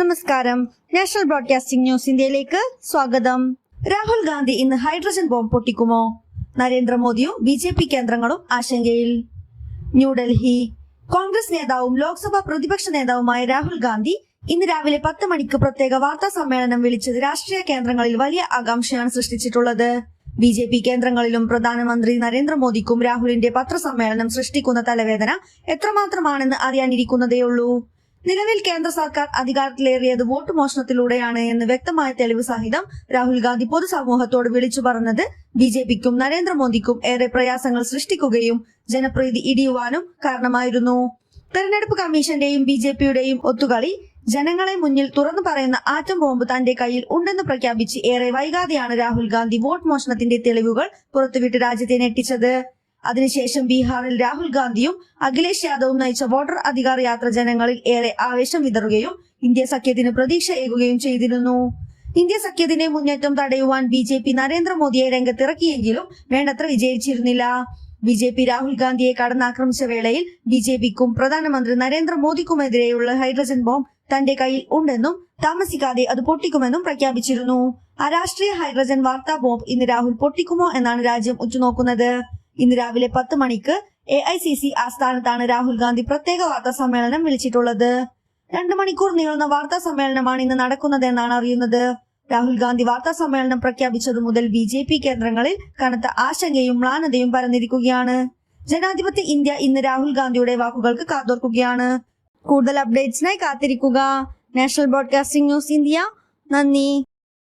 നമസ്കാരം. National broadcasting news ഇന്ത്യയിലേക്ക് സ്വാഗതം. രാഹുൽ ഗാന്ധി ഇന്ന് ഹൈഡ്രജൻ ബോംബ് പൊട്ടിക്കുമോ? നരേന്ദ്രമോദിയും BJP കേന്ദ്രങ്ങളും ആശങ്കയിൽ. ന്യൂഡൽഹി. കോൺഗ്രസ് നേതാവും ലോക്സഭാ പ്രതിപക്ഷ നേതാവുമായ രാഹുൽ ഗാന്ധി ഇന്ന് രാവിലെ 10 മണിക്ക് പ്രത്യേക വാർത്താ സമ്മേളനം വിളിച്ചത് രാഷ്ട്രീയ കേന്ദ്രങ്ങളിൽ വലിയ ആകാംക്ഷയാണ് സൃഷ്ടിച്ചിട്ടുള്ളത്. BJP കേന്ദ്രങ്ങളിലും പ്രധാനമന്ത്രി നരേന്ദ്രമോദിക്കും രാഹുലിന്റെ പത്രസമ്മേളനം സൃഷ്ടിക്കുന്ന തലവേദന എത്രമാത്രമാണെന്ന് അറിയാനിരിക്കുന്നതേയുള്ളൂ. നിലവിൽ കേന്ദ്ര സർക്കാർ അധികാരത്തിലേറിയത് വോട്ട് മോഷണത്തിലൂടെയാണ് എന്ന് വ്യക്തമായ തെളിവ് സഹിതം രാഹുൽ ഗാന്ധി പൊതുസമൂഹത്തോട് വിളിച്ചു പറഞ്ഞത് BJPക്കും നരേന്ദ്രമോദിക്കും ഏറെ പ്രയാസങ്ങൾ സൃഷ്ടിക്കുകയും ജനപ്രീതി ഇടിയുവാനും കാരണമായിരുന്നു. തെരഞ്ഞെടുപ്പ് കമ്മീഷന്റെയും BJPയുടെയും ഒത്തുകളി ജനങ്ങളെ മുന്നിൽ തുറന്നു പറയുന്ന ആറ്റം ബോംബ് തന്റെ കയ്യിൽ ഉണ്ടെന്ന് പ്രഖ്യാപിച്ച് ഏറെ വൈകാതെയാണ് രാഹുൽ ഗാന്ധി വോട്ട് മോഷണത്തിന്റെ തെളിവുകൾ പുറത്തുവിട്ട് രാജ്യത്തെ ഞെട്ടിച്ചത്. അതിനുശേഷം ബീഹാറിൽ രാഹുൽ ഗാന്ധിയും അഖിലേഷ് യാദവും നയിച്ച വോട്ടർ അധികാർ യാത്ര ജനങ്ങളിൽ ഏറെ ആവേശം വിതറുകയും ഇന്ത്യ സഖ്യത്തിന് പ്രതീക്ഷയേകുകയും ചെയ്തിരുന്നു. ഇന്ത്യ സഖ്യത്തിന്റെ മുന്നേറ്റം തടയുവാൻ BJP നരേന്ദ്രമോദിയെ രംഗത്തിറക്കിയെങ്കിലും വേണ്ടത്ര വിജയിച്ചിരുന്നില്ല. BJP രാഹുൽ ഗാന്ധിയെ കടന്നാക്രമിച്ച വേളയിൽ BJPക്കും പ്രധാനമന്ത്രി നരേന്ദ്രമോദിക്കുമെതിരെയുള്ള ഹൈഡ്രജൻ ബോംബ് തന്റെ കയ്യിൽ ഉണ്ടെന്നും താമസിക്കാതെ അത് പൊട്ടിക്കുമെന്നും പ്രഖ്യാപിച്ചിരുന്നു. അരാഷ്ട്രീയ ഹൈഡ്രജൻ വാർത്താ ബോംബ് ഇന്ന് രാഹുൽ പൊട്ടിക്കുമോ എന്നാണ് രാജ്യം ഉറ്റുനോക്കുന്നത്. ഇന്ന് രാവിലെ 10 മണിക്ക് AICC ആസ്ഥാനത്താണ് രാഹുൽ ഗാന്ധി പ്രത്യേക വാർത്താ സമ്മേളനം വിളിച്ചിട്ടുള്ളത്. 2 മണിക്കൂർ നീളുന്ന വാർത്താ സമ്മേളനമാണ് ഇന്ന് നടക്കുന്നതെന്നാണ് അറിയുന്നത്. രാഹുൽ ഗാന്ധി വാർത്താ സമ്മേളനം പ്രഖ്യാപിച്ചതു മുതൽ BJP കേന്ദ്രങ്ങളിൽ കനത്ത ആശങ്കയും മ്ലാനതയും പരന്നിരിക്കുകയാണ്. ജനാധിപത്യ ഇന്ത്യ ഇന്ന് രാഹുൽ ഗാന്ധിയുടെ വാക്കുകൾക്ക് കാതോർക്കുകയാണ്. കൂടുതൽ അപ്ഡേറ്റ്സിനായി കാത്തിരിക്കുക. National broadcasting news India. നന്ദി.